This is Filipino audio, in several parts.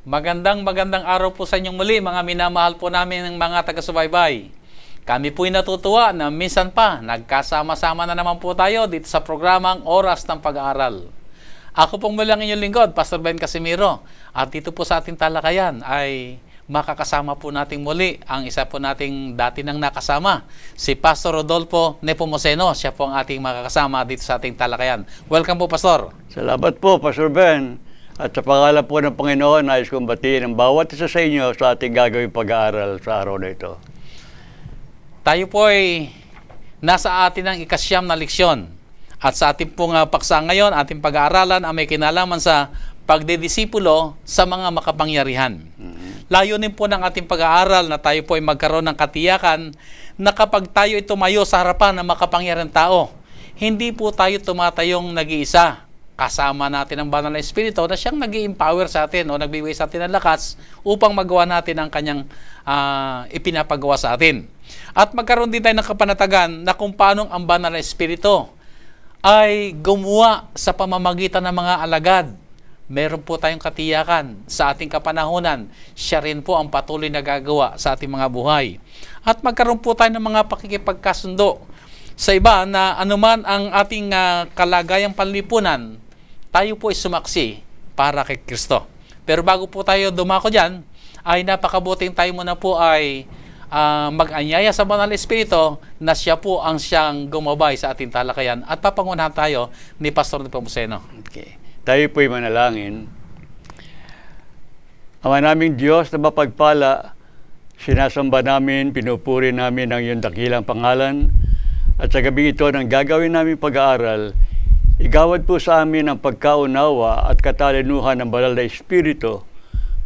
Magandang araw po sa inyong muli, mga minamahal po namin ng mga taga-subaybay. Kami po'y natutuwa na minsan pa nagkasama-sama na naman po tayo dito sa programang Oras ng Pag-aaral. Ako pong mulang inyong lingkod, Pastor Ben Casimiro. At dito po sa ating talakayan ay makakasama po nating muli ang isa po nating dati nang nakasama, si Pastor Rodolfo Nepomuceno. Siya po ang ating makakasama dito sa ating talakayan. Welcome po, Pastor. Salamat po, Pastor Ben. At sa pangalan po ng Panginoon, nais kong batiin ang bawat isa sa inyo sa ating gagawing pag-aaral sa araw na ito. Tayo po ay nasa atin ang ikasyam na leksyon. At sa ating pong paksa ngayon, ating pag-aaralan ang may kinalaman sa pagdedisipulo sa mga makapangyarihan. Layunin po ng ating pag-aaral na tayo po ay magkaroon ng katiyakan na kapag tayo ay tumayo sa harapan ng makapangyarihang tao, hindi po tayo tumatayong nag-iisa. Kasama natin ang banal na Espiritu na siyang nag-i-empower sa atin o nagbibigay sa atin ng lakas upang magawa natin ang kanyang ipinapagawa sa atin. At magkaroon din tayo ng kapanatagan na kung paano ang banal na Espiritu ay gumawa sa pamamagitan ng mga alagad. Meron po tayong katiyakan sa ating kapanahunan. Siya rin po ang patuloy na gagawa sa ating mga buhay. At magkaroon po tayo ng mga pakikipagkasundo sa iba na anuman ang ating kalagayang panlipunan, tayo po ay sumaksi para kay Kristo. Pero bago po tayo dumako dyan, ay napakabuting tayo muna po ay mag-anyaya sa banal na Espiritu na siya po ang siyang gumabay sa ating talakayan. At papangunahan tayo ni Pastor Nepomuceno. Okay. Tayo po ay manalangin. Ama naming Diyos na mapagpala, sinasamba namin, pinupuri namin ang iyong dakilang pangalan. At sa gabi ito ng gagawin namin pag-aaral, igawad po sa amin ang pagkaunawa at katalinuhan ng banal na Espiritu.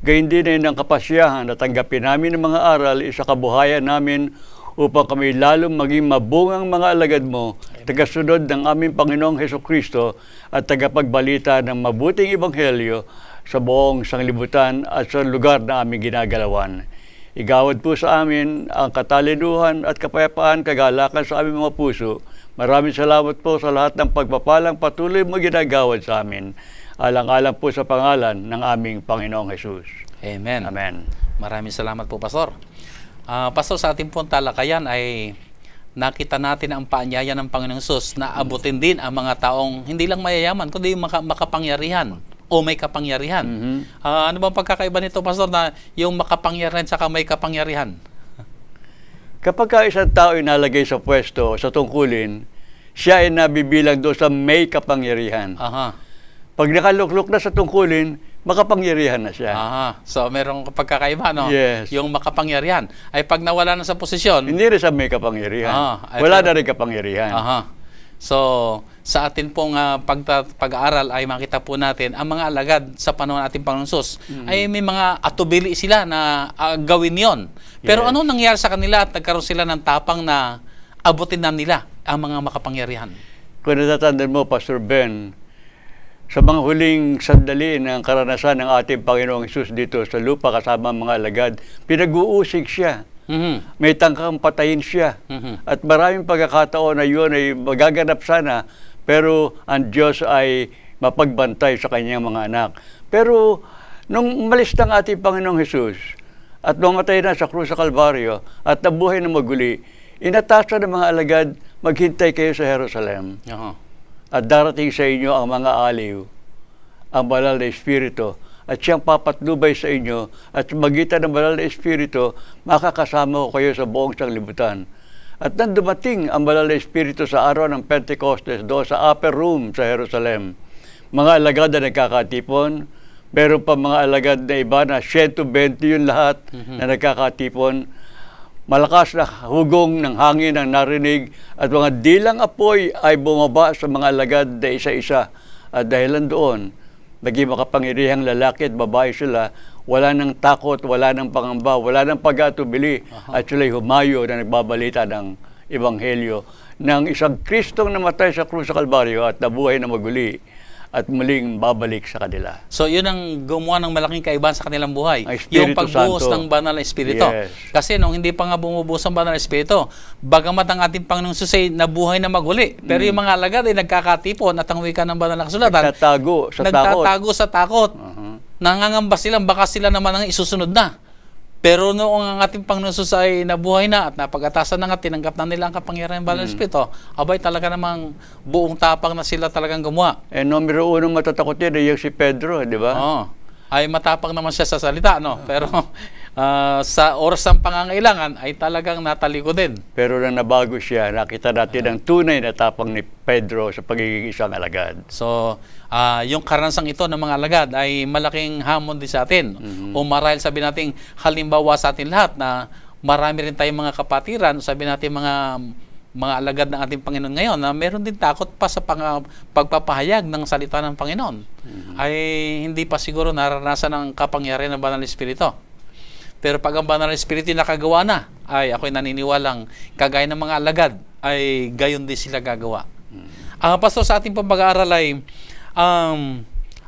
Gayon din ay ng kapasyahan na tanggapin namin ang mga aral sa kabuhayan namin upang kami lalong maging mabungang mga alagad mo, tagasunod ng aming Panginoong Hesukristo at tagapagbalita ng mabuting ebanghelyo sa buong sanglibutan at sa lugar na aming ginagalawan. Igawad po sa amin ang katalinuhan at kapayapaan, kagalakan sa aming mga puso. Maraming salamat po sa lahat ng pagpapalang patuloy mo ginagawad sa amin. Alang-alang po sa pangalan ng aming Panginoong Jesus. Amen. Amen. Maraming salamat po, Pastor. Pastor, sa ating pong talakayan ay nakita natin ang paanyaya ng Panginoong Jesus na abutin din ang mga taong hindi lang mayayaman, kundi makapangyarihan o may kapangyarihan. Ano bang pagkakaiba nito, Pastor, na yung makapangyarihan saka may kapangyarihan? Kapag isang tao inalagay sa pwesto, sa tungkulin, siya ay nabibilang doon sa may kapangyarihan. Pag nakaluklok na sa tungkulin, makapangyarihan na siya. So, merong pagkakaiba, no? Yes. Yung makapangyarihan. Ay pag nawala na sa posisyon, hindi rin sa may kapangyarihan. Wala na rin kapangyarihan. So, sa atin pong pag-aaral ay makita po natin ang mga alagad sa panahon ating Panginoon Jesus ay may mga atubili sila na gawin yon. Pero ano nangyari sa kanila at nagkaroon sila ng tapang na abutin na nila ang mga makapangyarihan? Kung natatandaan mo, Pastor Ben, sa mga huling sandali ng karanasan ng ating Panginoong Jesus dito sa lupa kasama mga alagad, pinag-uusig siya. May tangkang patayin siya. At maraming pagkakataon na yun ay magaganap sana, pero ang Diyos ay mapagbantay sa kanyang mga anak. Pero nung umalis ng ating Panginoong Jesus at namatay na sa krus sa Kalbaryo at nabuhay na maguli, inatasan ng mga alagad, maghintay kayo sa Jerusalem. At darating sa inyo ang mga aliw, ang banal na Espiritu, at siyang papatnubay sa inyo, at magitan ng banal na Espiritu, makakasama ko kayo sa buong sanglibutan. At nang dumating ang banal na Espiritu sa araw ng Pentecostes doon sa upper room sa Jerusalem, mga alagad na nagkakatipon, meron pa mga alagad na iba na 120 yun lahat na nagkakatipon. Malakas na hugong ng hangin ang narinig at mga dilang apoy ay bumaba sa mga alagad na isa-isa. At dahilan doon, naging makapangyarihang lalaki at babae sila, wala nang takot, wala nang pangamba, wala nang pag-atubili, at sila'y humayo na nagbabalita ng ebanghelyo ng isang Kristong namatay sa krus sa Kalbaryo at nabuhay na maguli at muling babalik sa kanila. So, yun ang gumawa ng malaking kaibahan sa kanilang buhay. Yung pagbuhos ng banal na Espiritu. Kasi nung hindi pa nga bumubuhos ang banal na Espiritu, bagamat ang ating Panginoong Jesus ay nabuhay na maguli, pero yung mga alagad ay nagkakatipon at ang wika ng banal na kasulatan, nagtatago sa takot. Nagtatago sa takot. nangangamba sila, baka sila naman ang isusunod na. Pero noong ang ating Panginoon Jesus ay nabuhay na at napag-atasan na nga, tinanggap na nila ang kapangyarihan ng Banal na Espiritu, abay talaga namang buong tapang na sila talagang gumawa. Numero uno matatakot yan, yung si Pedro, di ba? Oo. Ay matapang naman siya sa salita, no? Pero sa oras ng pangangailangan ay talagang natalikod din. Pero nang nabago siya, nakita natin ang tunay na tapang ni Pedro sa pagiging isang alagad. So, yung karanasan ito ng mga alagad ay malaking hamon din sa atin. O marahil sabi natin, halimbawa sa atin lahat na marami rin tayong mga kapatiran, sabi natin mga alagad ng ating Panginoon ngayon na meron din takot pa sa pagpapahayag ng salita ng Panginoon. Ay hindi pa siguro naranasan ng kapangyarihan ng Banal na Espiritu. Pero pag ang Banal na Espiritu nakagawa na, ay ako'y naniniwalang kagaya ng mga alagad, ay gayon din sila gagawa. Ang pastor sa ating pag-aaral ay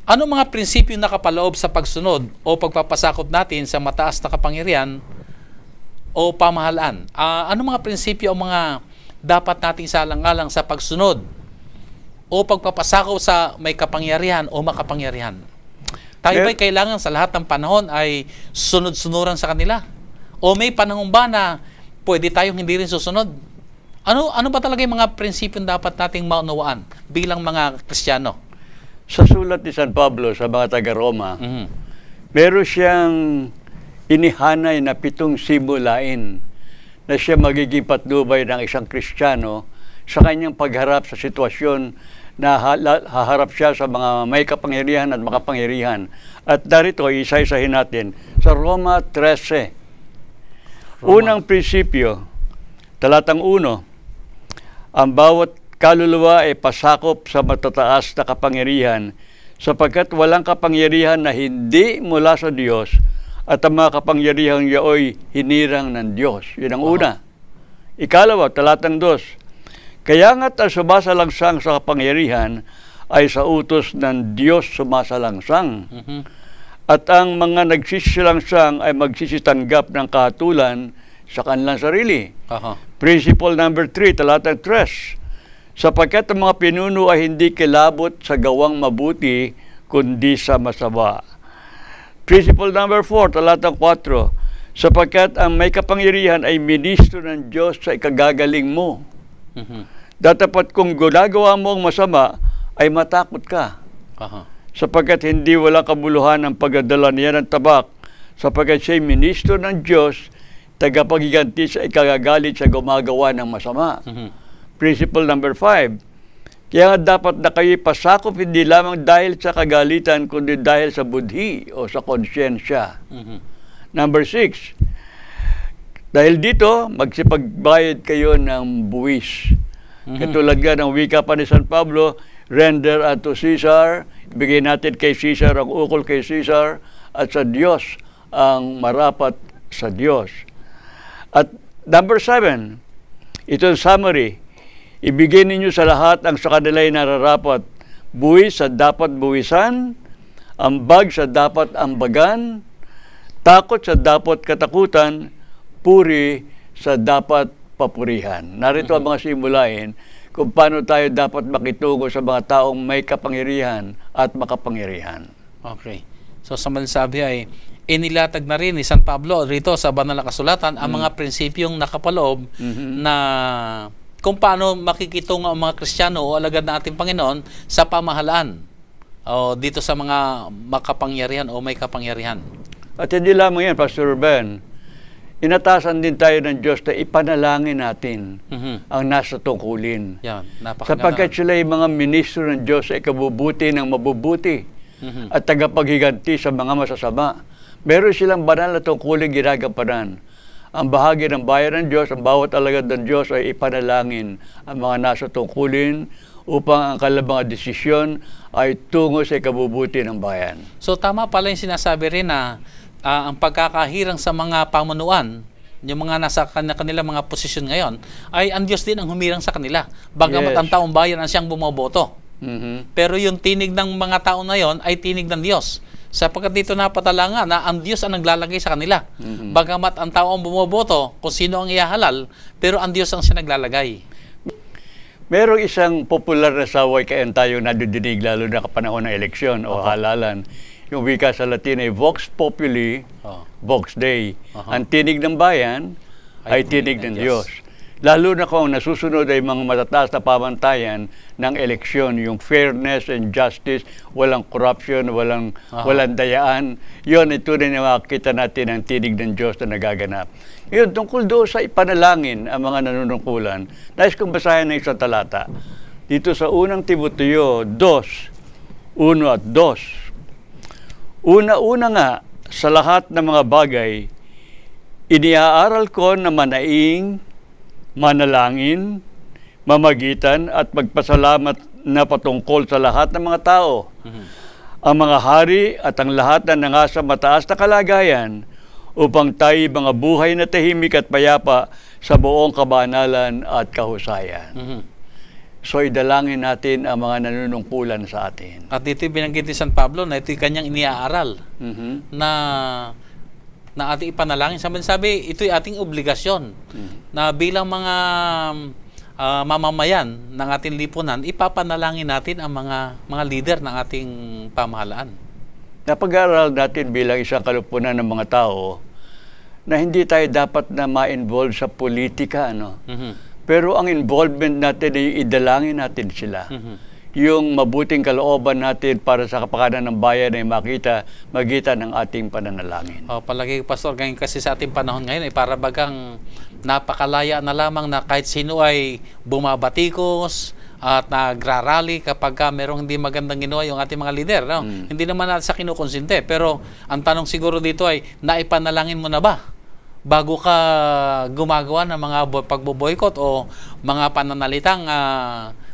ano mga prinsipyo nakapaloob sa pagsunod o pagpapasakop natin sa mataas na kapangyarihan o pamahalaan? Ano mga prinsipyo o mga dapat nating salang-alang sa pagsunod o pagpapasakop sa may kapangyarihan o makapangyarihan? Tayo ba'y kailangan sa lahat ng panahon ay sunod-sunuran sa kanila? O may panahon ba na pwede tayong hindi rin susunod? Ano ba talaga yung mga prinsipyo dapat nating maunawaan bilang mga Kristiyano? Sa sulat ni San Pablo sa mga taga-Roma, meron siyang inihanay na 7 simulain na siya magiging patnubay ng isang Kristiyano sa kanyang pagharap sa sitwasyon na haharap siya sa mga may kapangyarihan at makapangyarihan. At darito, isa-isahin natin sa Roma 13. Unang prinsipyo, talatang 1, ang bawat kaluluwa ay pasakop sa matataas na kapangyarihan sapagkat walang kapangyarihan na hindi mula sa Diyos at ang mga kapangyarihang yaoy hinirang ng Diyos. Yun ang una. Ikalawa, talatang 2. Kaya nga't ang sumasalangsang sa kapangyarihan ay sa utos ng Diyos sumasalangsang. At ang mga nagsisilangsang ay magsisitanggap ng kahatulan sa kanilang sarili. Principle number 3, talatang 3. Sapagkat ang mga pinuno ay hindi kilabot sa gawang mabuti, kundi sa masama. Principle number 4, talatang 4, sapagkat ang may kapangyarihan ay ministro ng Diyos sa ikagagaling mo. Datapat kung ginagawa mo ang masama, ay matakot ka. Sapagkat hindi walang kabuluhan ang pagdadala niya ng tabak, sapagkat siya'y ministro ng Diyos, tagapagiganti sa ikagagalit sa gumagawa ng masama. Principle number 5, kaya dapat na kayo'y pasakop hindi lamang dahil sa kagalitan, kundi dahil sa budhi o sa konsyensya. Number 6, dahil dito, magsipagbayad kayo ng buwis. Katulad nga ng wika pa ni San Pablo, render unto Caesar, bigay natin kay Caesar ang ukol kay Caesar, at sa Diyos ang marapat sa Diyos. At number 7, ito ang summary, ibigay ninyo sa lahat ang sa kanila'y nararapat. Buwis sa dapat buwisan, ambag sa dapat ambagan, takot sa dapat katakutan, puri sa dapat papurihan. Narito ang mga simulain kung paano tayo dapat makitungo sa mga taong may kapangyarihan at makapangyarihan. Okay. So sa masasabi ay inilatag na rin ni San Pablo rito sa Banal na Kasulatan ang mga prinsipyong nakapaloob na kung paano makikitungo ang mga Kristiyano o alagad ng ating Panginoon sa pamahalaan o dito sa mga makapangyarihan o may kapangyarihan. At hindi lamang yan, Pastor Ben, inatasan din tayo ng Diyos na ipanalangin natin ang nasa tungkulin. Yan, sapagkat sila ay mga ministro ng Diyos ay kabubuti ng mabubuti at tagapaghiganti sa mga masasama. Meron silang banal na tungkulin ginagampanan. Ang bahagi ng bayan ng Diyos, ang bawat alagad ng Diyos ay ipanalangin ang mga nasa tungkulin upang ang kanilang mga desisyon ay tungo sa ikabubuti ng bayan. So tama pala yung sinasabi rin na ang pagkakahirang sa mga pamunuan, yung mga nasa kanilang mga posisyon ngayon, ay ang Diyos din ang humirang sa kanila. Bagamat ang taong bayan ang siyang bumoboto. Pero yung tinig ng mga tao na yon ay tinig ng Diyos. Sapagkat dito napatala nga na ang Diyos ang naglalagay sa kanila. Bagamat ang tao ang bumoboto kung sino ang ihahalal, pero ang Diyos ang siya naglalagay. Merong isang popular na saway kaya tayo nadidinig lalo na kapanahon ng eleksyon o halalan. yung wika sa Latin ay Vox Populi, Vox Dei. Ang tinig ng bayan ay tinig ng Diyos. Lalo na kung nasusunod ay mga matataas na pamantayan ng eleksyon, yung fairness and justice, walang corruption, walang dayaan. Yun, ito rin na makikita natin ang tinig ng Diyos na nagaganap. Yun, tungkol doon sa ipanalangin ang mga nanunungkulan, nais kong basahin ng isang talata. Dito sa unang Timoteo 2, 1 at 2. Una-una nga, sa lahat ng mga bagay, iniaaral ko na manaing, manalangin, mamagitan at magpasalamat na patungkol sa lahat ng mga tao. Ang mga hari at ang lahat na nangasa mataas na kalagayan upang tayo mga buhay na tahimik at payapa sa buong kabanalan at kahusayan. So idalangin natin ang mga nanunungkulan sa atin. At dito binanggit ni San Pablo na ito'y kanyang iniaaral na ating ipanalangin. Sabi, ito'y ating obligasyon na bilang mga mamamayan ng ating lipunan, ipapanalangin natin ang mga leader ng ating pamahalaan. Napag-aaral natin bilang isang kalupunan ng mga tao na hindi tayo dapat na ma-involve sa politika. Pero ang involvement natin ay idalangin natin sila. Yung mabuting kalooban natin para sa kapakanan ng bayan ay makita magitan ng ating pananalangin. Palagi, Pastor, ngayon kasi sa ating panahon ngayon ay para bagang napakalaya na lamang na kahit sino ay bumabatikos at nagrarally kapag merong hindi magandang ginawa yung ating mga leader. Hindi naman natin sa kinukonsinte. Pero ang tanong siguro dito ay, naipanalangin mo na ba bago ka gumagawa ng mga pagboboykot o mga pananalitang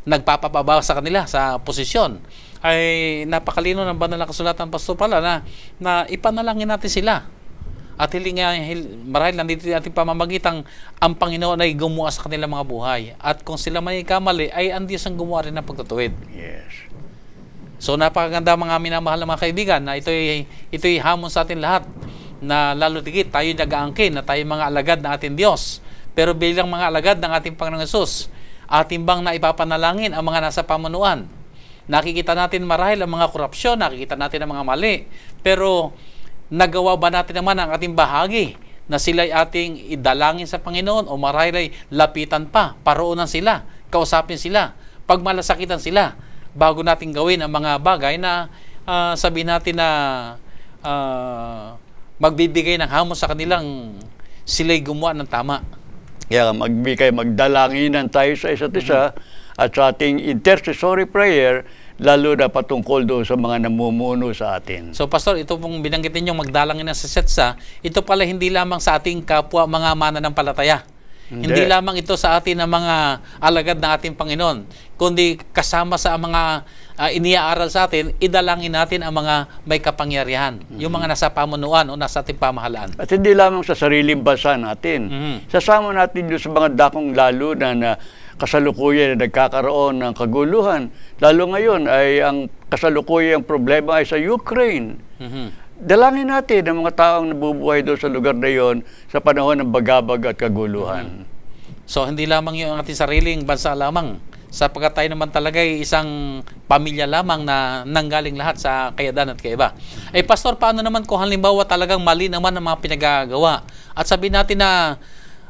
nagpapabawa sa kanila sa posisyon? Ay napakalino ng banal na kasulatan, Pastor, pala na ipanalangin natin sila. At marahil nandito ating pamamagitang ang Panginoon ay gumawa sa kanilang mga buhay. At kung sila may kamali, ay ang Diyos ang gumawa rin ng pagtatuwid. Yes. So napakaganda mga minamahal na mga kaibigan na ito'y hamon sa atin lahat na lalo tigit tayo nag-aangkin na tayo mga alagad ng ating Diyos. Pero bilang mga alagad ng ating Panginoong Hesus, ating bang naipapanalangin ang mga nasa pamunuan? Nakikita natin marahil ang mga korupsyon, nakikita natin ang mga mali, pero nagawa ba natin naman ang ating bahagi na sila'y ating idalangin sa Panginoon o marahil ay lapitan pa, paroonan sila, kausapin sila, pagmalasakitan sila bago natin gawin ang mga bagay na sabihin natin na magbibigay ng hamon sa kanilang sila'y gumawa ng tama. Kaya magdalanginan tayo sa isa't isa at sa ating intercessory prayer, lalo na patungkol doon sa mga namumuno sa atin. So, Pastor, ito pong binanggit ninyong magdalangin na sa setsa, ito pala hindi lamang sa ating kapwa mga mananampalataya. Hindi lamang ito sa atin ng mga alagad ng ating Panginoon, kundi kasama sa mga iniaaral sa atin, idalangin natin ang mga may kapangyarihan, yung mga nasa pamunuan o nasa ating pamahalaan. At hindi lamang sa sariling bansa natin. Sasama natin doon sa mga dakong lalo na kasalukuyan na nagkakaroon ng kaguluhan. Lalo ngayon ay ang kasalukuyang problema ay sa Ukraine. Dalangin natin ang mga taong nabubuhay doon sa lugar na yon sa panahon ng bagabag at kaguluhan. So, hindi lamang yung ating sariling bansa lamang, sapagkat tayo naman talaga ay isang pamilya lamang na nanggaling lahat sa kayadan at kaiba. Eh, Pastor, paano naman kung halimbawa talagang mali naman ang mga pinagagawa? At sabihin natin na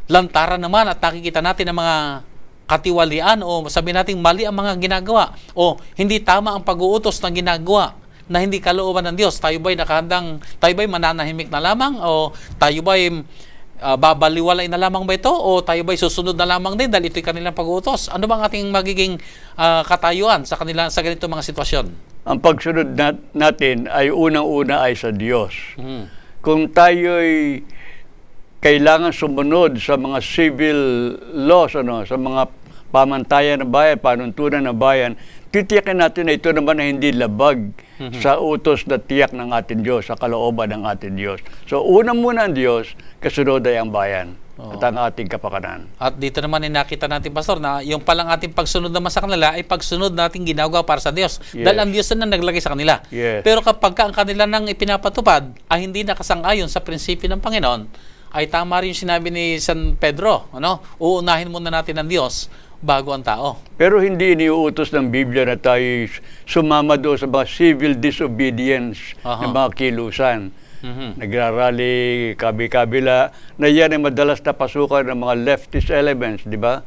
lantaran naman at nakikita natin ang mga katiwalian o sabihin natin mali ang mga ginagawa o hindi tama ang pag-uutos na ginagawa na hindi kalooban ng Diyos. Tayo ba'y nakahandang, tayo ba'y mananahimik na lamang o tayo ba'y babaliwalay na lamang ba ito o tayo ba'y susunod na lamang din dahil ito'y kanilang pag-uutos? Ano bang ating magiging katayuan sa ganito mga sitwasyon? Ang pagsunod natin ay unang-una ay sa Diyos. Kung tayo'y kailangan sumunod sa mga civil laws, sa mga pamantayan ng bayan, panuntunan ng bayan, titiyakin natin na ito naman ay hindi labag sa utos na tiyak ng ating Diyos, sa kalooban ng ating Diyos. So, una muna ang Diyos, kasunod ay ang bayan at ang ating kapakanan. At dito naman ay nakita natin, Pastor, na yung palang ating pagsunod naman sa kanila ay pagsunod natin ginagawa para sa Diyos. Dahil ang Diyos na naglagay sa kanila. Pero kapag ang kanila nang ipinapatupad ay hindi nakasang-ayon sa prinsipyo ng Panginoon, ay tama rin sinabi ni San Pedro, uunahin muna natin ang Diyos bago ang tao. Pero hindi iniuutos ng Biblia na tayo sumama doon sa mga civil disobedience ng mga kilusan. Nagrarally, kabi-kabila, na yan ay madalas na pasukan ng mga leftist elements, di ba?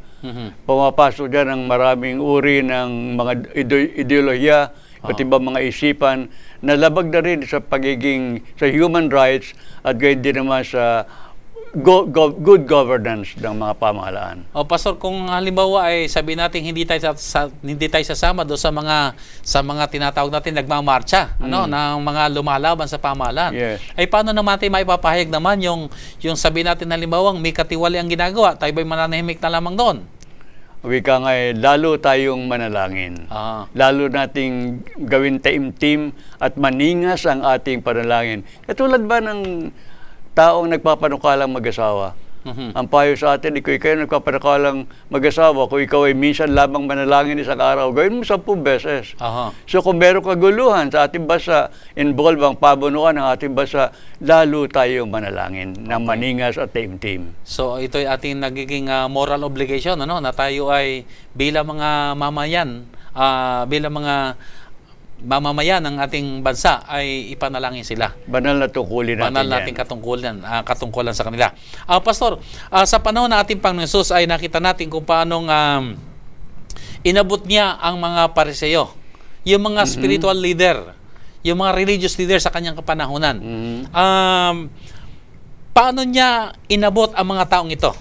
Pumapasok dyan ang maraming uri ng mga ideolohiya, pati ba mga isipan, na labag na rin sa pagiging, sa human rights, at gayon din naman sa good governance ng mga pamahalaan. O Pastor, kung halimbawa ay sabihin natin hindi tayo sasama do sa mga tinatawag natin nagmamarcha, ng mga lumalaban sa pamahalaan. Yes. Ay paano naman tayo maipapahayag naman yung sabihin natin halimbawa may katiwali ang ginagawa, tayo ba'y mananahimik na lamang doon? Wika nga lalo tayong manalangin. Lalo nating gawin taimtim at maningas ang ating panalangin. Katulad ba ng taong nagpapanukalang mag-asawa? Ang payo sa atin, kayo nagpapanukalang mag-asawa, kung ikaw ay minsan lamang manalangin isang araw, gawin mo 10 beses. So kung meron kaguluhan sa ating bansa, involve ang pabunuan ng ating bansa, lalo tayong manalangin ng maningas at taimtim. So ito ay ating nagiging moral obligation, na tayo ay bilang mga mamayan, bilang mga mamamayan ng ating bansa ay ipanalangin sila. Banal na tungkulin natin. Banal nating katungkulan sa kanila. Pastor, sa panahon na ating Panginoon Hesus ay nakita natin kung paanong inabot niya ang mga Pariseyo, yung mga spiritual leader, yung mga religious leader sa kanyang kapanahunan. Paano niya inabot ang mga taong ito?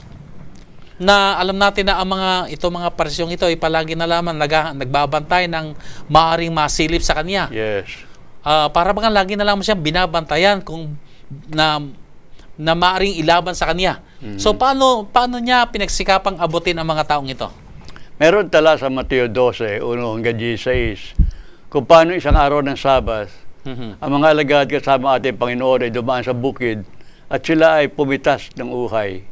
Na alam natin na ang mga Pariseong ito ay palagi na lamang nagbabantay ng maaaring masilip sa kanya. Yes. Para bang lagi na lamang siyang binabantayan na maaaring ilaban sa kanya. So paano niya pinagsikapang abutin ang mga taong ito? Meron tala sa Mateo 12, 1 hanggang 16, kung paano isang araw ng Sabat, ang mga alagad kasama ating Panginoon ay dumaan sa bukid at sila ay pumitas ng uhay.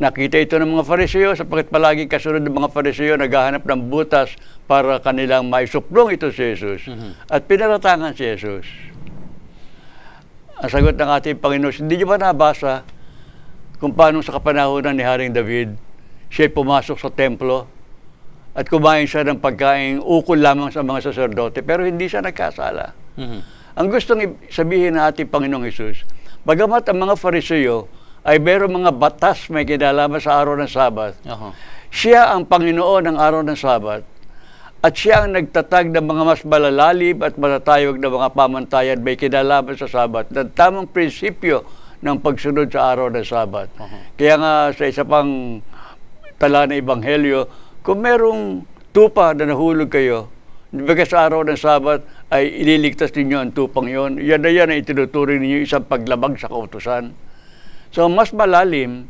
Nakita ito ng mga Fariseo sapagkat palagi kasunod ng mga Fariseo naghahanap ng butas para kanilang maisuplong ito si Jesus. At pinaratangan si Jesus. Ang sagot ng ating Panginoon, hindi niyo ba nabasa kung paano sa kapanahonan ni Haring David, siya pumasok sa templo at kumain siya ng pagkain ukol lamang sa mga saserdote, pero hindi siya nagkasala. Ang gustong sabihin ng ating Panginoong Jesus, bagamat ang mga Fariseo ay meron mga batas may kinalaman sa araw ng Sabat. Siya ang Panginoon ng araw ng Sabat at siya ang nagtatag ng mga mas malalalim at matatayog na mga pamantayan may kinalaman sa Sabat na tamang prinsipyo ng pagsunod sa araw ng Sabat. Kaya nga sa isa pang tala na Ebanghelyo, kung merong tupa na nahulog kayo, baga sa araw ng Sabat ay ililigtas ninyo ang tupang yon. Yan na yan ay itinuturing ninyo isang paglabag sa kautusan. So, mas malalim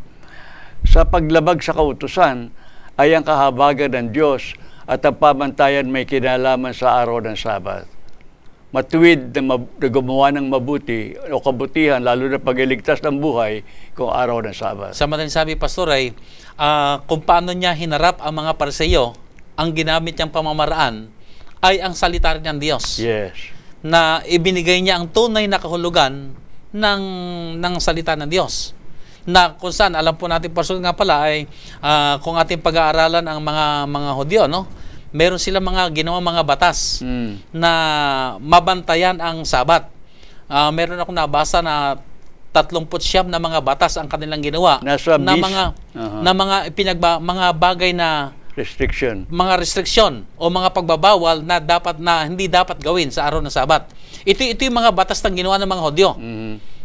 sa paglabag sa kautusan ay ang kahabagan ng Diyos at ang pamantayan may kinalaman sa araw ng Sabat. Matuwid na gumawa ng mabuti o kabutihan, lalo na pagliligtas ng buhay kung araw ng Sabat. Sa madaling sabi, Pastor, ay kung paano niya hinarap ang mga Pariseyo, ang ginamit niyang pamamaraan ay ang salita ng Diyos. Yes. Na ibinigay niya ang tunay na kahulugan ng salita ng Diyos. Na kung saan, alam po natin, Pastor, nga pala, ay kung ating pag-aaralan ang mga Hudyo, meron silang mga ginawang mga batas na mabantayan ang Sabat. Meron akong nabasa na 39 na mga batas ang kanilang ginawa na mga bagay na mga restriction o mga pagbabawal na hindi dapat gawin sa araw ng Sabat. Ito yung mga batas na ginawa ng mga Hudyo.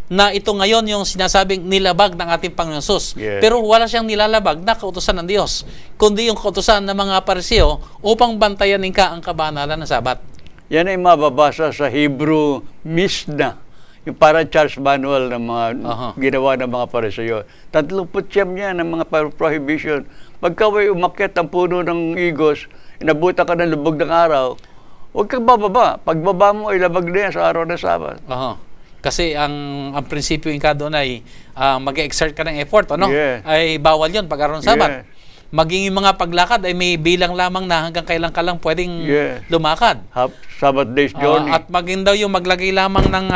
Na ito ngayon yung sinasabing nilabag ng ating Panginoon Hesus. Yes. Pero wala siyang nilalabag na kautusan ng Diyos, kundi yung kautusan ng mga Pariseo upang bantayanin ka ang kabanalan ng Sabat. Yan ay mababasa sa Hebrew Mishnah, yung para Charles Manual ng mga ginawa ng mga Pariseo. 39 yan ng mga prohibition. Pagka may umakyat ang puno ng igos, inabutan ka ng lubog ng araw, huwag kang bababa. Pagbaba mo ay labag na yan sa araw ng Sabat. Kasi ang prinsipyo ka doon ay mag-exert ka ng effort, Yes. Ay bawal yun pag araw ng Sabat. Yes. Maging yung mga paglakad ay may bilang lamang na hanggang kailan ka lang pwedeng lumakad. Sabbath day's journey. At maging daw yung maglagay lamang ng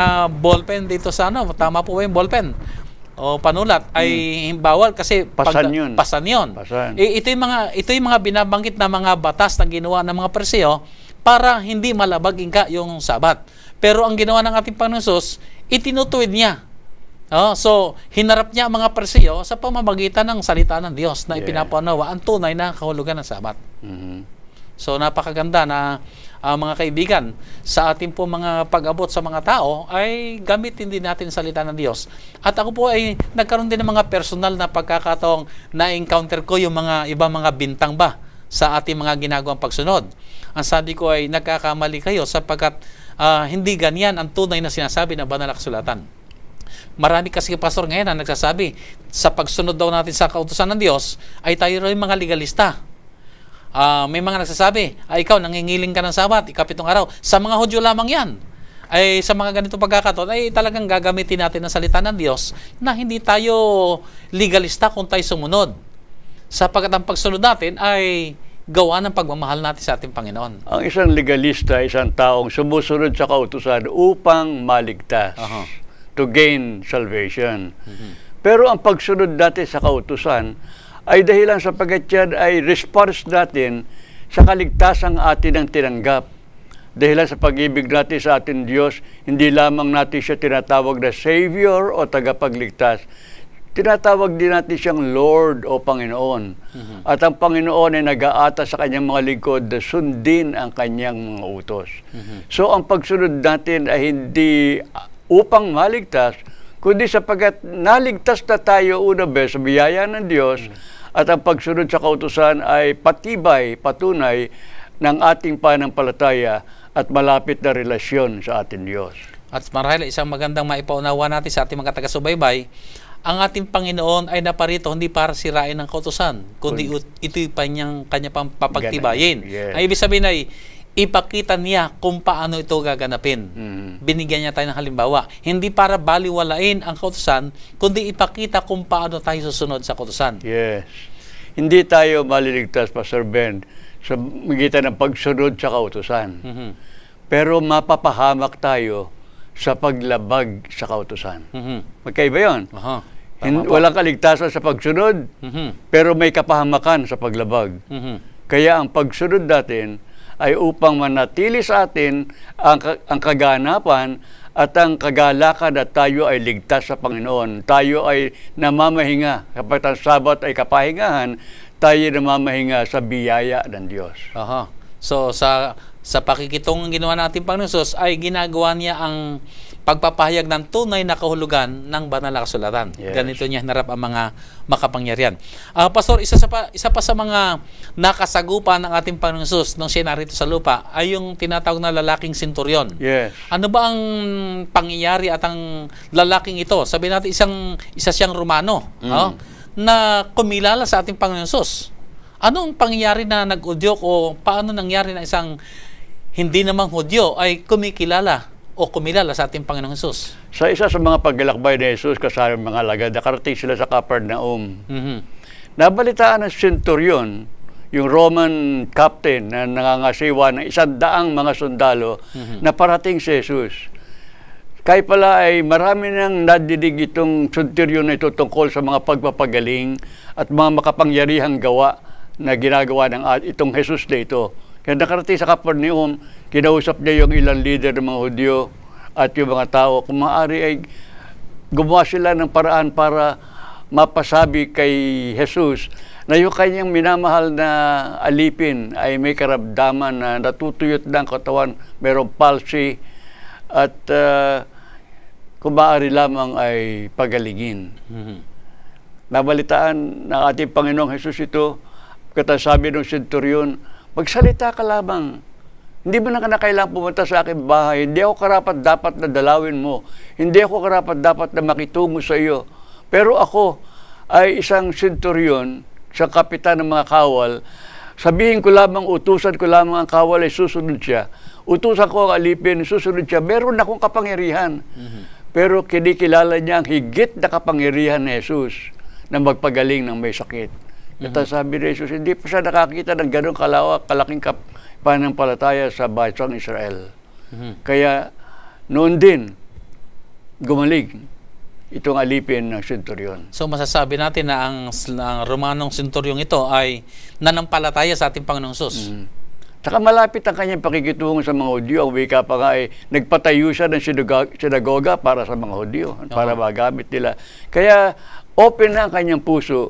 ballpen dito sa tama po ba yung ballpen? o panulat ay bawal kasi Pasan yun. Pasan yun. Pasan. Ito yung mga binabanggit na mga batas na ginawa ng mga Pariseo para hindi malabag yung Sabat. Pero ang ginawa ng ating Panginoon Hesus, itinutuwid niya. So, hinarap niya ang mga Pariseo sa pamamagitan ng salita ng Diyos na ipinapaunawa ang tunay na kahulugan ng Sabat. So, napakaganda na mga kaibigan, sa ating po mga pag-abot sa mga tao ay gamitin din natin salita ng Diyos. At ako po ay nagkaroon din ng mga personal na pagkakataong na-encounter ko yung mga ibang mga bintang ba sa ating mga ginagawang pagsunod. Ang sabi ko ay nagkakamali kayo sapagkat hindi ganyan ang tunay na sinasabi ng banal na kasulatan. Marami kasi pastor ngayon na nagsasabi sa pagsunod daw natin sa kautusan ng Diyos ay tayo rin mga legalista. May mga nagsasabi, ikaw nangingiling ka ng Sabat, ikapitong araw. Sa mga Hudyo lamang yan. Ay sa mga ganitong pagkakataon ay talagang gagamitin natin ang salita ng Diyos na hindi tayo legalista kung tayo sumunod. Sapagkat ang pagsunod natin ay gawa ng pagmamahal natin sa ating Panginoon. Ang isang legalista, isang taong sumusunod sa kautusan upang maligtas. To gain salvation. Pero ang pagsunod natin sa kautusan ay dahilan sapagkat yan ay response natin sa kaligtasang atin ang tinanggap. Dahilan sa pag-ibig natin sa ating Diyos, hindi lamang natin siya tinatawag na Savior o tagapagligtas. Tinatawag din natin siyang Lord o Panginoon. At ang Panginoon ay nag-aata sa kanyang mga lingkod na sundin ang kanyang mga utos. So ang pagsunod natin ay hindi upang maligtas, kundi sapagkat naligtas na tayo una sa biyaya ng Diyos, at ang pagsunod sa kautusan ay patibay, patunay ng ating pananampalataya at malapit na relasyon sa ating Diyos. At marahil isang magandang maipaunawa natin sa ating mga taga-subaybay, ang ating Panginoon ay naparito hindi para sirain ng kautusan, kundi ito'y kanya pang papagtibayin. Ang ibig sabihin ay ipakita niya kung paano ito gaganapin. Binigyan niya tayo ng halimbawa. Hindi para baliwalain ang kautusan, kundi ipakita kung paano tayo susunod sa kautusan. Yes. Hindi tayo maliligtas, Pastor Ben, sa magitan ng pagsunod sa kautusan. Pero mapapahamak tayo sa paglabag sa kautusan. Magkaiba yun. Walang kaligtasan sa pagsunod, pero may kapahamakan sa paglabag. Kaya ang pagsunod natin ay upang manatili sa atin ang kaganapan at ang kagalakan at tayo ay ligtas sa Panginoon. Tayo ay namamahinga. Kapag ang Sabat ay kapahingahan, tayo namamahinga sa biyaya ng Diyos. So sa pakikitong ginawa natin Panginoon Hesus ay ginagawa niya ang pagpapahayag ng tunay na kahulugan ng banal na kasulatan. Ganito niya hinarap ang mga makapangyarihan. Pastor, isa pa sa mga nakasagupan ng ating Panginoon Hesus nung siya narito sa lupa ay yung tinatawag na lalaking senturyon. Ano ba ang pangyayari at ang lalaking ito? Sabihin natin isa siyang Romano na kumilala sa ating Panginoon Hesus. Anong pangyayari na nag-udyok o paano nangyari na isang hindi namang Hudyo ay kumikilala o kumilala sa ating Panginoong Hesus? Sa isa sa mga paglalakbay ni Jesus kasama mga alagad, nakarating sila sa Capernaum. Nabalitaan ng centurion, yung Roman captain na nangangasiwa ng 100 mga sundalo na parating si Jesus. Kaya pala ay marami nang nadidig itong centurion na ito tungkol sa mga pagpapagaling at mga makapangyarihang gawa na ginagawa ng itong Jesus na ito. Kaya nakarating sa Capernaum, kinausap niya yung ilang leader ng mga Hudyo at yung mga tao. Kung maaari ay gumawa sila ng paraan para mapasabi kay Jesus na yung kanyang minamahal na alipin ay may karamdaman na natutuyot ng katawan, mayroong palsy, at kung maaari lamang ay pagalingin. Nabalitaan ng ating Panginoong Jesus ito, katasabi ng centurion, magsalita ka lamang. Hindi mo na kailangang pumunta sa aking bahay. Hindi ako karapat-dapat na dalawin mo. Hindi ako karapat-dapat na makitungo sa iyo. Pero ako ay isang centurion, isang kapitan ng mga kawal. Sabihin ko lamang, utusan ko lamang ang kawal ay susunod siya. Utusan ko ang alipin, susunod siya. Meron akong kapangyarihan. Pero kinikilala niya ang higit na kapangyarihan ni Jesus na magpagaling ng may sakit. At sabi ni Jesus, hindi pa siya nakakita ng ganong kalaking pananampalataya sa bansang Israel. Kaya noon din, gumaling. itong alipin ng senturyon. So masasabi natin na ang Romanong senturyong ito ay nanampalataya sa ating Panginoong Hesus. Saka malapit ang kanyang pakikitungo sa mga Hudyo. Ang wika pa nga ay nagpatayo siya ng sinagoga para sa mga Hudyo, para magamit nila. Kaya open na ang kanyang puso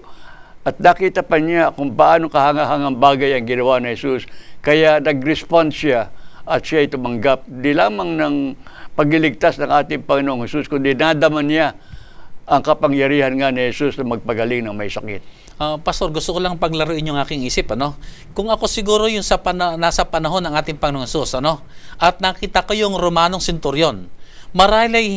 at nakita pa niya kung paano kahangahangang bagay ang ginawa ni Jesus. Kaya nag-respond siya at siya ay tumanggap di lamang ng pagliligtas ng ating Panginoong Hesus, kundi nadaman niya ang kapangyarihan nga ni Jesus na magpagaling ng may sakit. Pastor, gusto ko lang paglaruin yung aking isip, ano? Kung ako siguro yung nasa panahon ng ating Panginoong Hesus, ano? At nakita ko yung Romanong senturyon, marahil ay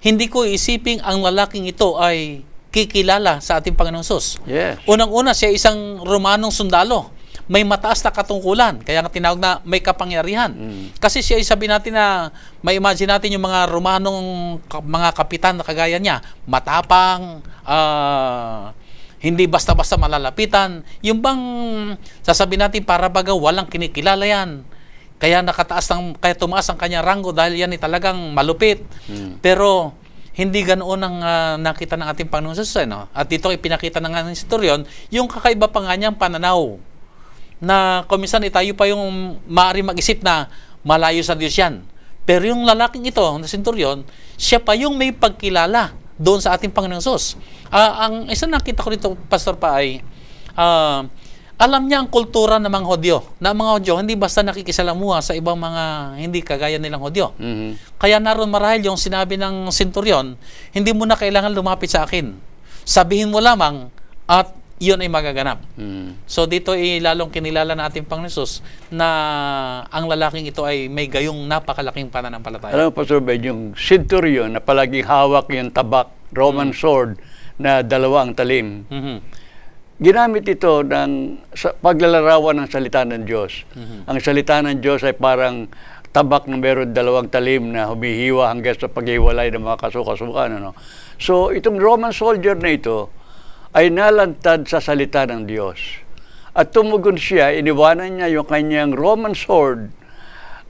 hindi ko isiping ang lalaking ito ay kikilala sa ating Panginoong Hesus. Yes. Unang-una, siya isang Romanong sundalo. May mataas na katungkulan, kaya nga tinawag na may kapangyarihan. Kasi siya ay sabi natin na, may imagine natin yung mga Romanong mga kapitan na kagaya niya, matapang, hindi basta-basta malalapitan. Yung bang sasabi natin para baga walang kinikilala yan. Kaya kaya tumaas ang kanyang ranggo dahil yan ay talagang malupit. Pero hindi ganoon ang nakita ng ating Panginoon Jesus. No? At dito ay pinakita ng ating senturyon yung kakaiba pa nga niyang pananaw. Na kuminsan tayo pa yung maaari mag-isip na malayo sa Diyos yan. Pero yung lalaking ito, na senturyon, siya pa yung may pagkilala doon sa ating Panginoong Jesus. Ang isang nakita ko dito, Pastor, pa ay alam niya ang kultura ng mga Hudyo. Na ang mga Hudyo, hindi basta nakikisalamuha sa ibang mga hindi kagaya nilang Hudyo. Kaya naroon marahil yung sinabi ng senturyon, hindi mo na kailangan lumapit sa akin. Sabihin mo lamang at yun ay magaganap. So dito ay lalong kinilala na ating Panginoon Jesus na ang lalaking ito ay may gayong napakalaking pananampalataya. Alam mo, Pastor Ben, yung centurion na palaging hawak yung tabak, Roman sword, na dalawang talim. Ginamit ito sa paglalarawan ng salita ng Diyos. Ang salita ng Diyos ay parang tabak na meron dalawang talim na humihiwa hanggang sa paghiwalay ng mga kasukasukan. Ano? So itong Roman soldier na ito ay nalantad sa salita ng Diyos. At tumugon siya, iniwanan niya yung kanyang Roman sword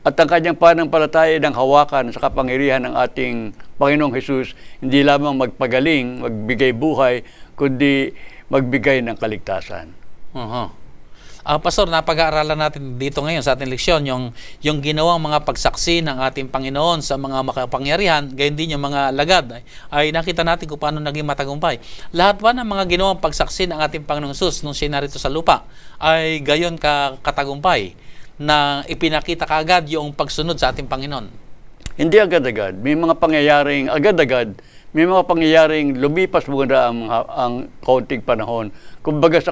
at ang kanyang pananampalataya ng hawakan sa kapangyarihan ng ating Panginoong Hesus, hindi lamang magpagaling, magbigay buhay, kundi magbigay ng kaligtasan. Pastor, napag-aaralan natin dito ngayon sa ating leksyon yung ginawang mga pagsaksi ng ating Panginoon sa mga makapangyarihan, gayon din yung mga alagad ay nakita natin kung paano naging matagumpay. Lahat ba ng mga ginawang pagsaksi ng ating Panginoong Hesus nung siya narito sa lupa ay gayon katagumpay na ipinakita kaagad yung pagsunod sa ating Panginoon? Hindi agad-agad. May mga pangyayaring agad-agad, may mga pangyayaring lumipas muna ang kaunting panahon. Kumbaga sa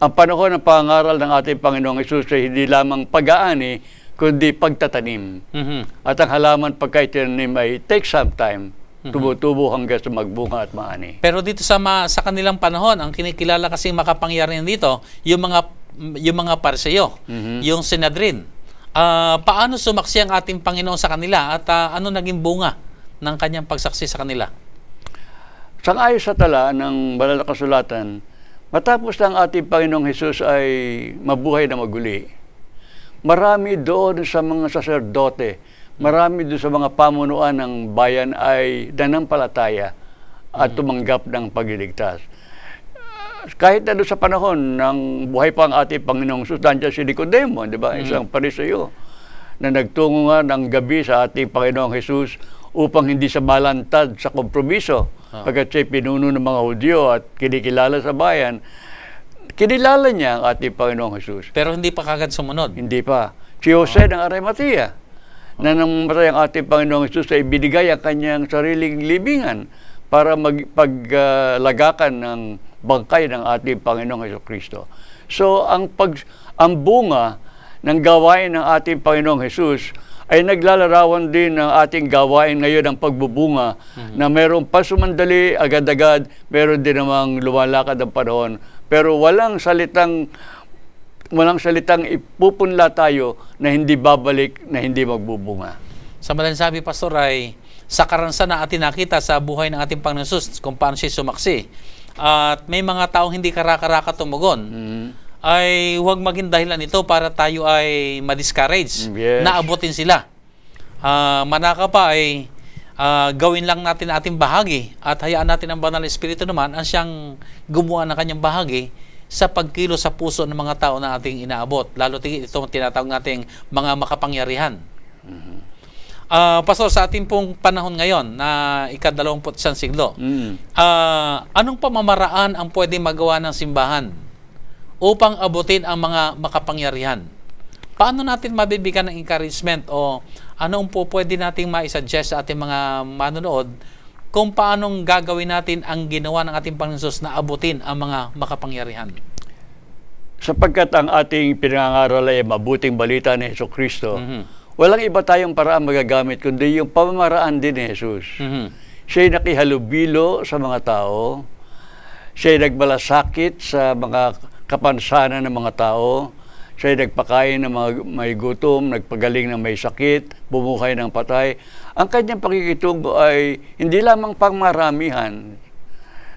ang panahon ng pangaral ng ating Panginoong Hesus ay hindi lamang pag-aani, kundi pagtatanim. At ang halaman pagka itinanim ay take some time, tubo-tubo hanggang sa magbunga at maani. Pero dito sa kanilang panahon, ang kinikilala kasing makapangyarihan dito, yung mga Parseyo, yung Sanhedrin. Paano sumaksi ang ating Panginoon sa kanila at ano naging bunga ng kanyang pagsaksi sa kanila? Sang-ayon sa tala ng banal na kasulatan, matapos ng ating Panginoong Hesus ay mabuhay na maguli, marami doon sa mga saserdote, marami doon sa mga pamunuan ng bayan ay nanampalataya at tumanggap ng pagliligtas. Kahit na doon sa panahon ng buhay pa ang ating Panginoong Hesus, nandiyan si Nicodemo, di ba? Isang Pariseyo na nagtungo nga ng gabi sa ating Panginoong Hesus upang hindi siya malantad sa kompromiso. Pagkat siya'y pinuno ng mga Hudyo at kinikilala sa bayan, kinilala niya ang ating Panginoong Hesus. Pero hindi pa kagad sumunod? Hindi pa. Si Jose ng Arimatea, na namatay ang ating Panginoong Hesus ay binigay ang kanyang sariling libingan para paglagakan ng bangkay ng ating Panginoong Hesukristo. So, ang bunga ng gawain ng ating Panginoong Hesus ay naglalarawan din ng ating gawain ngayon ng pagbubunga na mayroong pasumandali, agad-agad, meron din namang lumalakad ang panahon. Pero walang salitang ipupunla tayo na hindi babalik, na hindi magbubunga. Sa madaling sabi, Pastor, ay sa karansan na atin nakita sa buhay ng ating Panginoon Jesus kung paano siya sumaksi. At may mga taong hindi karaka-raka tumugon. Ay huwag maging dahilan ito para tayo ay ma-discourage, Yes. na abutin sila. Manaka pa ay gawin lang natin ating bahagi at hayaan natin ang Banal na Espiritu naman ang siyang gumawa ng kanyang bahagi sa pagkilo sa puso ng mga tao na ating inaabot. Lalo ito tinatawag nating mga makapangyarihan. Pastor, sa ating pong panahon ngayon na ika-21 siglo, anong pamamaraan ang pwede magawa ng simbahan upang abutin ang mga makapangyarihan? Paano natin mabibigyan ng encouragement o anong po pwede nating maisuggest sa ating mga manonood kung paanong gagawin natin ang ginawa ng ating Panginoon Jesus na abutin ang mga makapangyarihan? Sapagkat ang ating pinangaral ay mabuting balita ni Jesucristo, walang iba tayong paraan magagamit kundi yung pamamaraan din ni Jesus. Siya'y nakihalubilo sa mga tao, siya'y nagmalasakit sa mga kapansanan ng mga tao, siya'y nagpakain ng mga may gutom, nagpagaling ng may sakit, bumuhay ng patay. Ang kanyang pakikitungo ay hindi lamang pangmaramihan.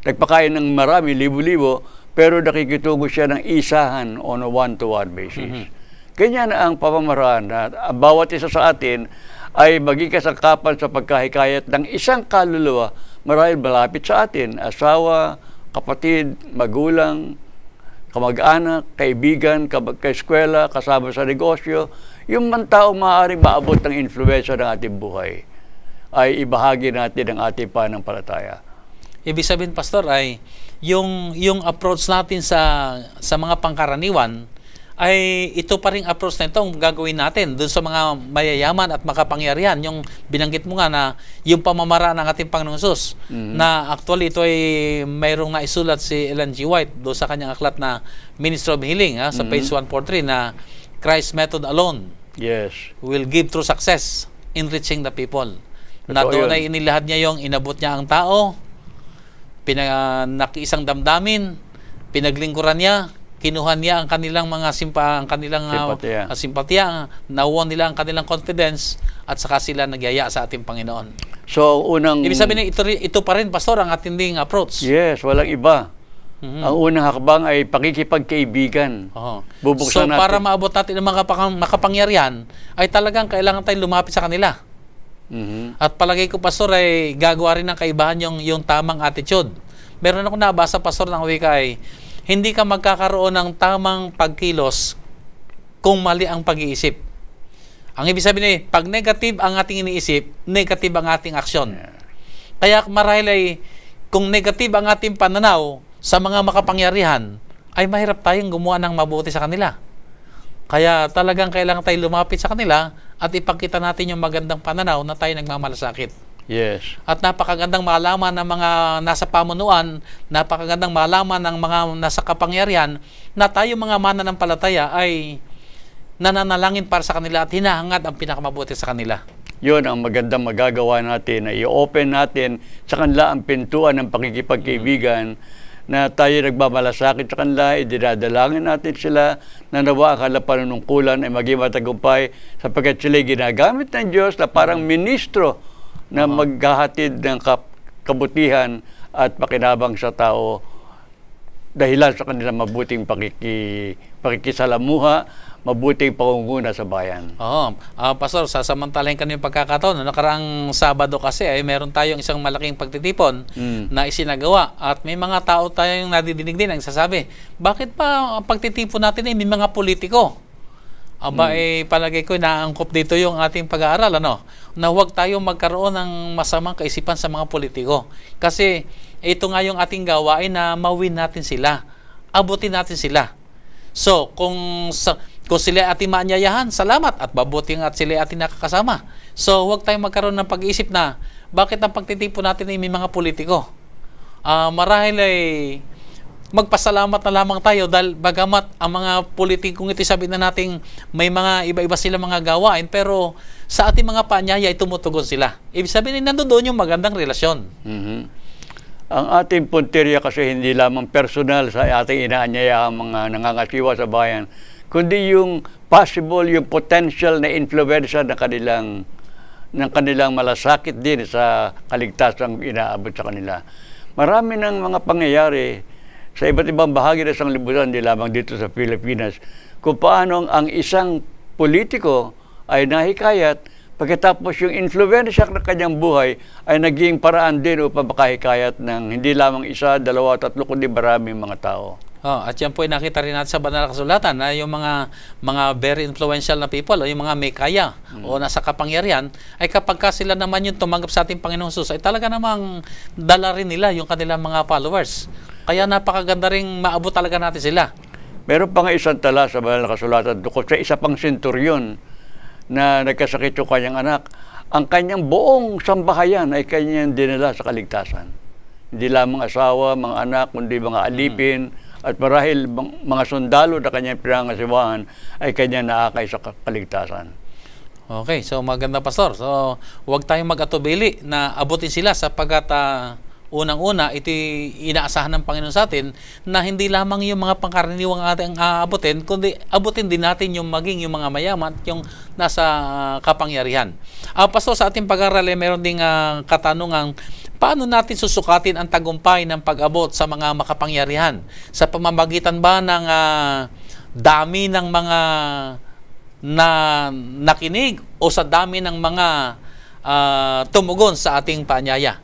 Nagpakain ng marami, libo-libo, pero nakikitungo siya ng isahan on a one-to-one basis. Ganyan ang pamamaraan na ang bawat isa sa atin ay maging kasangkapan sa pagkahikayat ng isang kaluluwa marahil malapit sa atin, asawa, kapatid, magulang, kamag-anak, kaibigan, kaeskwela, kasama sa negosyo, yung man taong maaaring maabot ng influensya ng ating buhay, ay ibahagi natin ang ating pananampalataya. Ibig sabihin, Pastor, ay yung approach natin sa mga pangkaraniwan, ay ito pa rin approach na itong gagawin natin doon sa mga mayayaman at makapangyarihan. Yung binanggit mo nga na yung pamamaraan ng ating Panginoong Jesus, na actually ito ay mayroong naisulat si Ellen G. White doon sa kanyang aklat na Ministry of Healing, sa page 143, na Christ's method alone will give true success in reaching the people. Na doon ay inilahad niya yung inabot niya ang tao, nakiisang damdamin, pinaglingkuran niya, kinuha niya ang kanilang mga simpatya, nawon nila ang kanilang confidence, at saka sila nagyaya sa ating Panginoon. So, unang... Ibig sabihin, ito pa rin, Pastor, ang ating approach. Yes, walang iba. Ang unang hakbang ay pakikipagkaibigan. So, para maabot natin ang mga makapangyarihan, ay talagang kailangan tayong lumapit sa kanila. At palagay ko, Pastor, ay gagawa rin ng kaibahan yung tamang attitude. Meron ako nabasa, Pastor, ng wika ay, hindi ka magkakaroon ng tamang pagkilos kung mali ang pag-iisip. Ang ibig sabihin ay, pag negative ang ating iniisip, negative ang ating aksyon. Kaya marahil ay, kung negative ang ating pananaw sa mga makapangyarihan, ay mahirap tayong gumawa ng mabuti sa kanila. Kaya talagang kailangan tayong lumapit sa kanila at ipakita natin yung magandang pananaw na tayo nagmamalasakit. Yes. At napakagandang malaman ng mga nasa pamunuan, napakagandang malaman ng mga nasa kapangyarihan na tayo mga mananampalataya ay nananalangin para sa kanila at hinahangad ang pinakamabuti sa kanila. Yun ang magandang magagawa natin, na i-open natin sa kanila ang pintuan ng pakikipagkaibigan, na tayo nagmamalasakit sa kanila, idinadalangin natin sila na nawa ang kanilang panunungkulan ay maging matagumpay sapagkat sila ginagamit ng Diyos na parang ministro na maghahatid ng kabutihan at pakinabang sa tao dahilan sa kanilang mabuting pakikisalamuha, mabuting pangunguna sa bayan. Pastor, sasamantalahin ka yung pagkakataon. Nakaraang Sabado kasi ay meron tayong isang malaking pagtitipon na isinagawa at may mga tao tayong nadidinig din ang sasabi, bakit pa ang pagtitipon natin ay may mga politiko? Palagay ko naangkop dito yung ating pag-aaral, na huwag tayong magkaroon ng masamang kaisipan sa mga politiko. Kasi ito nga yung ating gawain na mawin natin sila, abutin natin sila. So, kung sila ating maanyayahan, salamat at babuting at sila ating nakakasama. So, huwag tayong magkaroon ng pag-iisip na bakit ang pagtitipon natin ay may mga politiko. Marahil ay magpasalamat na lamang tayo dahil bagamat ang mga politikong ito sabihin na natin may mga iba-iba sila mga gawain, pero sa ating mga paanyaya ay tumutugon sila. Ibig sabihin ay nandoon yung magandang relasyon. Ang ating punteriya kasi hindi lamang personal sa ating inaanyaya ang mga nangangasiwa sa bayan, kundi yung possible, yung potential na influensya ng kanilang malasakit din sa kaligtasang inaabot sa kanila. Marami ng mga pangyayari sa iba't ibang bahagi ng sanglibutan, hindi lamang dito sa Pilipinas, kung paano ang isang politiko ay nahikayat Pagkatapos yung influensya ng kanyang buhay ay naging paraan din upang makahikayat ng hindi lamang isa, dalawa, tatlo, kundi maraming mga tao. At yan po ay nakita rin natin sa banal na kasulatan na yung mga very influential na people o yung mga may kaya o nasa kapangyarihan ay kapag sila naman yung tumanggap sa ating Panginoong Jesus ay talaga namang dala rin nila yung kanilang mga followers. Kaya napakaganda rin maabot talaga natin sila. Meron pa nga isang tala sa banal na kasulatan tungkol sa isa pang senturyon na nagkasakit yung kanyang anak. Ang kanyang buong sambahayan ay kanyang dinala sa kaligtasan. Hindi lamang asawa, mga anak, kundi mga alipin, at marahil mga sundalo na kanyang pinangasiwahan ay kanyang naakay sa kaligtasan. Okay, so maganda, Pastor. So, huwag tayong mag-atubili na abutin sila sapagkat unang-una, ito inaasahan ng Panginoon sa atin na hindi lamang yung mga pangkaraniwang ating aabutin, kundi abutin din natin yung maging yung mga mayaman at yung nasa kapangyarihan. Pastor, sa ating pag-aaral, meron ding katanungang paano natin susukatin ang tagumpay ng pag-abot sa mga makapangyarihan? Sa pamamagitan ba ng dami ng mga nakinig o sa dami ng mga tumugon sa ating paanyaya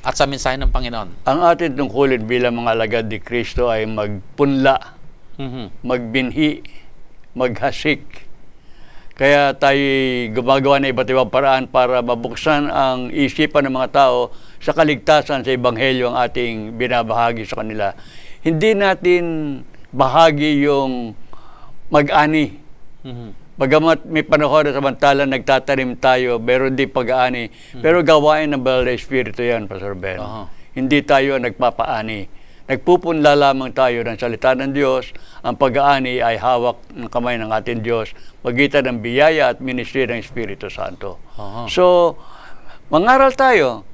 at sa mensahe ng Panginoon? Ang atin tungkulin bilang mga alagad ni Kristo ay magpunla, magbinhi, maghasik. Kaya tayo gumagawa ng iba't ibang paraan para mabuksan ang isipan ng mga tao sa kaligtasan sa Ebanghelyo ang ating binabahagi sa kanila. Hindi natin bahagi yung mag-ani. Bagamat may panahon na samantalang nagtatanim tayo, meron din pag-aani. Pero gawain ng Banal na Espiritu yan, Pastor Ben. Hindi tayo nagpapaani. Nagpupunla lamang tayo ng salita ng Diyos. Ang pag-aani ay hawak ng kamay ng ating Diyos, magitan ng biyaya at ministry ng Espiritu Santo. So, mangaral tayo.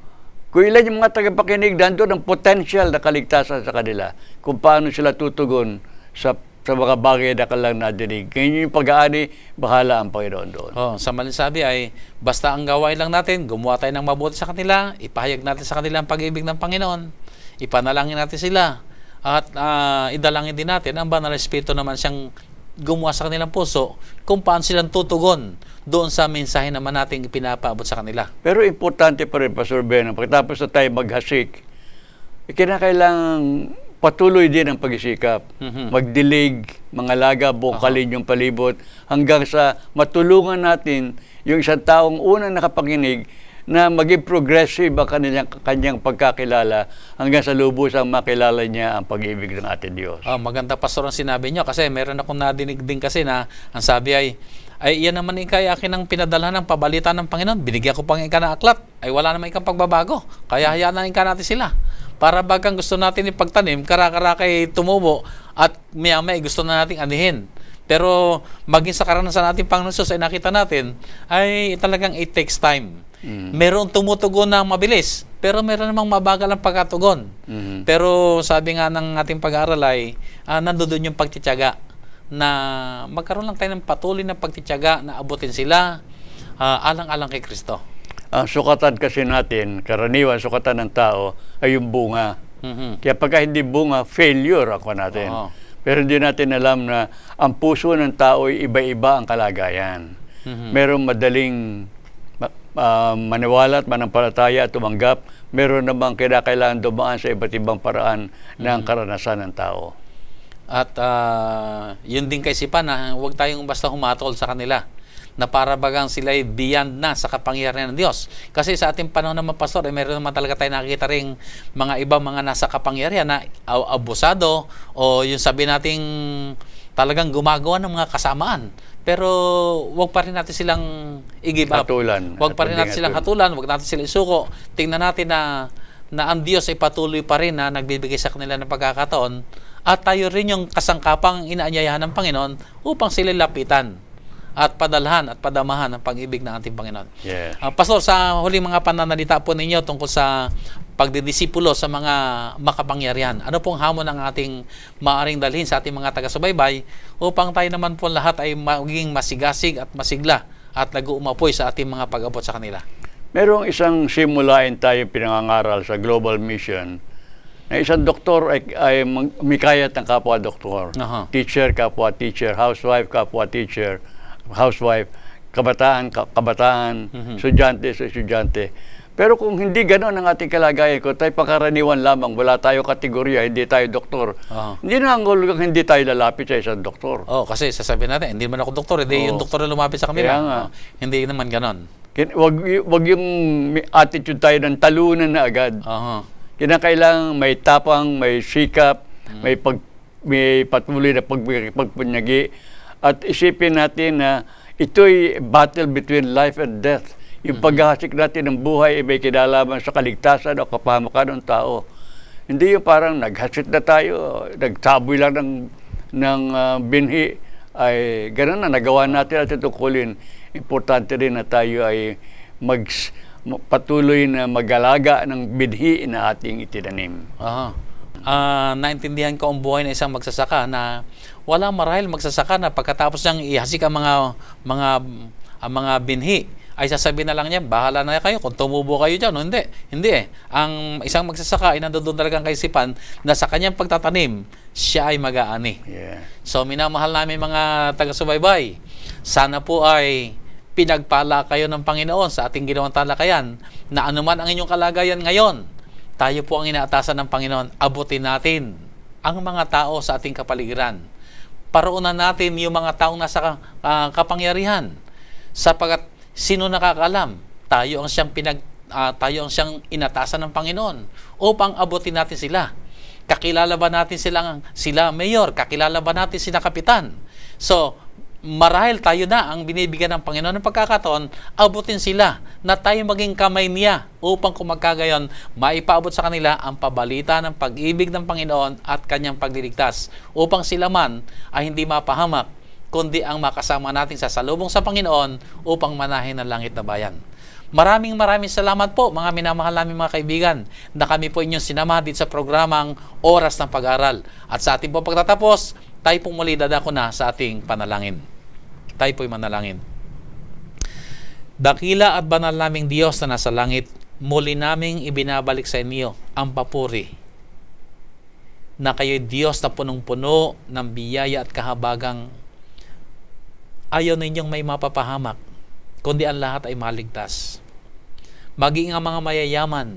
Kung ilan yung mga tagapakinig, nandun ang potential na kaligtasan sa kanila. Kung paano sila tutugon sa mga bagay na kanilang nadinig. Ngayon yung pag-aani, bahala ang Panginoon doon. Sa malinsabi ay, basta ang gawain lang natin, gumawa tayo ng mabuti sa kanila, ipahayag natin sa kanila ang pag-ibig ng Panginoon, ipanalangin natin sila, at idalangin din natin ang Banal na Espiritu naman siyang gumawa sa kanilang puso kung paano silang tutugon doon sa mensahe naman natin ipinapaabot sa kanila. Pero importante pa rin, Pastor Ben, pagkatapos na tayo maghasik, kinakailangan patuloy din ang pag-isikap, magdilig, mangalaga, bukalin yung palibot, hanggang sa matulungan natin yung isang taong unang nakapanginig na maging progressive ang kanyang pagkakilala hanggang sa lubusang makilala niya ang pag-ibig ng ating Diyos. Maganda, Pastor, ang sinabi niyo kasi meron akong nadinig din kasi na ang sabi ay yan naman ikay akin ang pinadala ng pabalita ng Panginoon. Binigyan ko pang ika na aklat. Ay wala naman ikang pagbabago. Kaya hayaan na ika natin sila. Para bagang gusto natin ipagtanim, kay tumubo at maya-maya gusto na nating anihin. Pero maging sa karanasan natin Panginoon Jesus ay nakita natin ay talagang it takes time. Meron tumutugon na mabilis, pero meron namang mabagal ang pagkatugon. Pero sabi nga ng ating pag-aaral ay nandoon yung pagtitiyaga na magkaroon lang tayo ng patuloy na pagtitiyaga na abutin sila alang-alang kay Kristo. Ang sukatan kasi natin, karaniwan sukatan ng tao ay yung bunga. Kaya pagka hindi bunga, failure ako natin. Pero hindi natin alam na ang puso ng tao ay iba-iba ang kalagayan. Merong madaling maniwala at manampalataya at tumanggap. Meron namang kailangan dumaan sa iba't ibang paraan ng karanasan ng tao. At yun din kaisipan na huwag tayong basta humatol sa kanila na para bagang sila ay beyond na sa kapangyarihan ng Diyos. Kasi sa ating panahon naman, Pastor, meron naman talaga tayo nakikita rin mga ibang mga nasa kapangyarihan na abusado o yung sabi nating talagang gumagawa ng mga kasamaan. Pero wag pa rin natin silang i-give up. Wag pa rin natin silang hatulan, wag natin silang isuko. Tingnan natin na ang Diyos ay patuloy pa rin na nagbibigay sa kanila ng pagkakataon at tayo rin yung kasangkapang inaanyayahan ng Panginoon upang sila lapitan at padalhan at padamahan ang pag-ibig ng ating Panginoon. Yeah. Pastor, sa huling mga pananalita po ninyo tungkol sa pagdidisipulo sa mga makapangyarihan, ano pong hamon ang ating maaring dalhin sa ating mga taga-subaybay upang tayo naman po lahat ay maging masigasig at masigla at nag-uumapoy sa ating mga pag-abot sa kanila? Merong isang simulain tayo pinangangaral sa Global Mission na isang doktor ay umikayat ng kapwa-doktor. Teacher, kapwa-teacher, housewife, kapwa-teacher, housewife, kabataan, estudyante sa estudyante. Pero kung hindi gano'n ang ating kalagayan, kung tayo pangkaraniwan lamang, wala tayo kategorya, hindi tayo doktor, hindi na ang hindi tayo lalapit sa isang doktor. Kasi sasabihin natin, hindi man ako doktor, hindi yung doktor na lumapit sa kanila. Hindi naman gano'n. Wag yung attitude tayo ng talunan na agad. Kinakailangan may tapang, may sikap, may patuloy na pagpunyagi. At isipin natin na ito'y battle between life and death. Yung paghahasik natin ng buhay ay may kinalaman sa kaligtasan o kapahamakan ng tao. Hindi yung parang naghasik na tayo, nagsaboy lang ng binhi, ay gano'n na, nagawa natin at tungkulin. Importante rin na tayo ay patuloy na mag-alaga ng binhi na ating itinanim. Naintindihan ko ang buhay ng isang magsasaka na wala marahil magsasaka na pagkatapos niyang ihasik ang mga binhi, ay sasabihin na lang niya, bahala na kayo kung tumubo kayo dyan. No, hindi eh. Ang isang magsasaka ay nandoon talagang kaisipan na sa kanyang pagtatanim, siya ay mag-aani. So, minamahal namin mga taga-subaybay, sana po ay pinagpala kayo ng Panginoon sa ating ginawang talakayan na anuman ang inyong kalagayan ngayon, tayo po ang inaatasan ng Panginoon, abutin natin ang mga tao sa ating kapaligiran. Paroonan natin yung mga taong nasa kapangyarihan. Sapagat sino nakakaalam? Tayo ang siyang inatasan ng Panginoon upang abutin natin sila. Kakilala ba natin sila mayor? Kakilala ba natin sila kapitan? So, marahil tayo na ang binibigyan ng Panginoon ng pagkakataon, abutin sila na tayo maging kamay niya upang kung magkagayon, maipaabot sa kanila ang pabalita ng pag-ibig ng Panginoon at kanyang pagliligtas upang sila man ay hindi mapahamak, kundi ang makasama natin sa salubong sa Panginoon upang manahin ang langit na bayan. Maraming salamat po mga minamahal namin mga kaibigan na kami po inyong sinama dito sa programang Oras ng Pag-aaral. At sa ating po pagtatapos, tayo pong muli dadako na sa ating panalangin. Tayo po'y manalangin. Dakila at banal naming Diyos na nasa langit, muli naming ibinabalik sa inyo ang papuri na kayo'y Diyos na punong-puno ng biyaya at kahabagang ayaw ninyong may mapapahamak, kundi ang lahat ay maligtas. Maging ang mga mayayaman,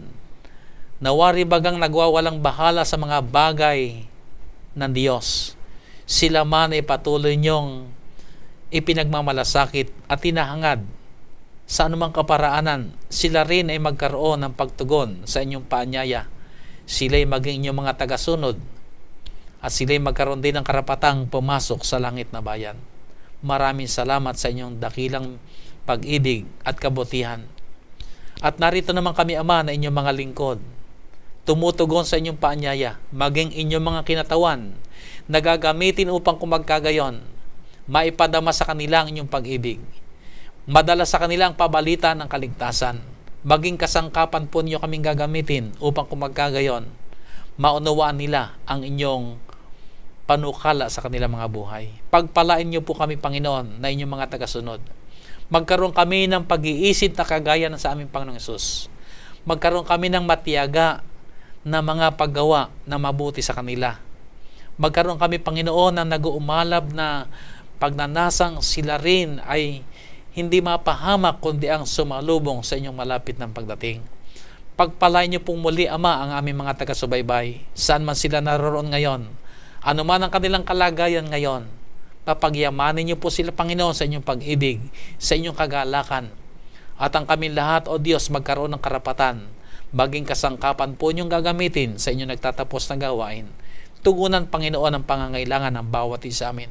nawari bagang nagwawalang bahala sa mga bagay ng Diyos, sila man ay patuloy niyong ipinagmamalasakit at tinahangad sa anumang kaparaanan. Sila rin ay magkaroon ng pagtugon sa inyong paanyaya. Sila ay maging inyong mga tagasunod at sila ay magkaroon din ng karapatang pumasok sa langit na bayan. Maraming salamat sa inyong dakilang pag-ibig at kabutihan. At narito naman kami, Ama, na inyong mga lingkod, tumutugon sa inyong paanyaya, maging inyong mga kinatawan, nagagamitin upang kumagkagayon, maipadama sa kanila ang inyong pag-ibig, madala sa kanila ang pabalita ng kaligtasan, maging kasangkapan po ninyo kaming gagamitin upang kumagkagayon, maunawaan nila ang inyong panukala sa kanilang mga buhay. Pagpalain niyo po kami, Panginoon, na inyong mga tagasunod. Magkaroon kami ng pag-iisip na kagaya ng sa aming Panginoong Hesus. Magkaroon kami ng matiyaga na mga paggawa na mabuti sa kanila. Magkaroon kami, Panginoon, ng nag-uumalab na pagnanasang sila rin ay hindi mapahamak kundi ang sumalubong sa inyong malapit ng pagdating. Pagpalain niyo pong muli, Ama, ang aming mga taga-subaybay, saan man sila naroon ngayon, ano man ang kanilang kalagayan ngayon, papagyamanin niyo po sila, Panginoon, sa inyong pag-ibig, sa inyong kagalakan. At ang kami lahat, O Diyos, magkaroon ng karapatan, maging kasangkapan po inyong gagamitin sa inyong nagtatapos na gawain. Tugunan, Panginoon, ang pangangailangan ng bawat isa amin.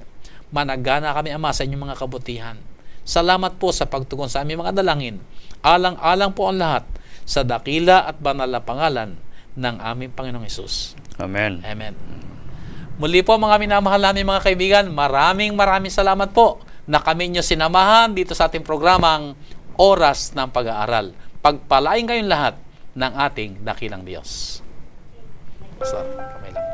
Managana kami, Ama, sa inyong mga kabutihan. Salamat po sa pagtugon sa aming mga dalangin. Alang-alang po ang lahat sa dakila at banal na pangalan ng aming Panginoong Hesus. Amen. Amen. Muli po mga minamahal namin mga kaibigan, maraming salamat po na kami inyo sinamahan dito sa ating programang Oras ng Pag-aaral. Pagpalain kayong lahat ng ating dakilang Diyos. Basta, kamay lang.